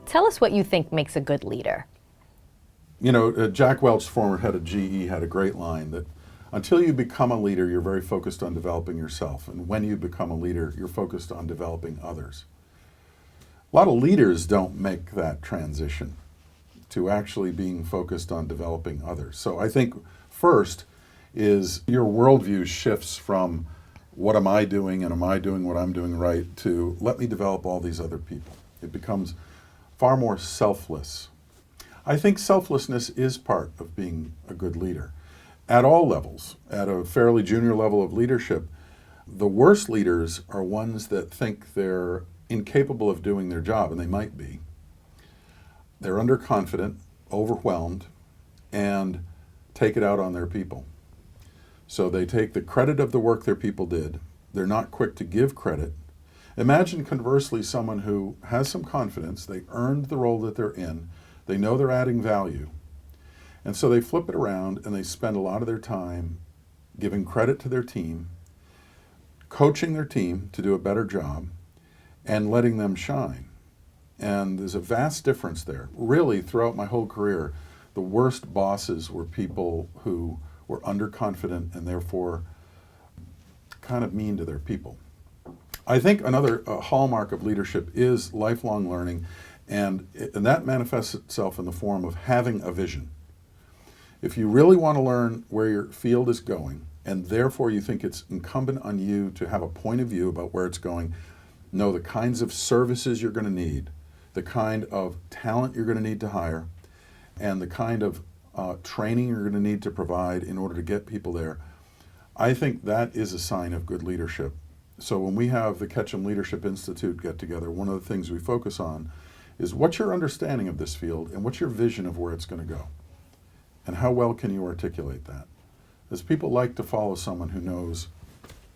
Tell us what you think makes a good leader. You know, Jack Welch, former head of GE, had a great line that until you become a leader, you're very focused on developing yourself. And when you become a leader, you're focused on developing others. A lot of leaders don't make that transition to actually being focused on developing others. So I think first is your worldview shifts from what am I doing and am I doing what I'm doing right to let me develop all these other people. It becomes far more selfless. I think selflessness is part of being a good leader at all levels. At a fairly junior level of leadership, the worst leaders are ones that think they're incapable of doing their job, and they might be. They're underconfident, overwhelmed, and take it out on their people. So they take the credit of the work their people did. They're not quick to give credit. Imagine conversely someone who has some confidence, they earned the role that they're in, they know they're adding value, and so they flip it around and they spend a lot of their time giving credit to their team, coaching their team to do a better job, and letting them shine. And there's a vast difference there. Really, throughout my whole career, the worst bosses were people who were underconfident and therefore kind of mean to their people. I think another hallmark of leadership is lifelong learning, and that manifests itself in the form of having a vision. If you really want to learn where your field is going, and therefore you think it's incumbent on you to have a point of view about where it's going, know the kinds of services you're going to need, the kind of talent you're going to need to hire, and the kind of training you're going to need to provide in order to get people there, I think that is a sign of good leadership. So when we have the Ketchum Leadership Institute get together, one of the things we focus on is what's your understanding of this field and what's your vision of where it's going to go? And how well can you articulate that? As people like to follow someone who knows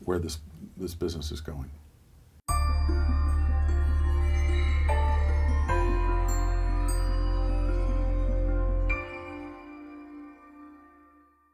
where this business is going.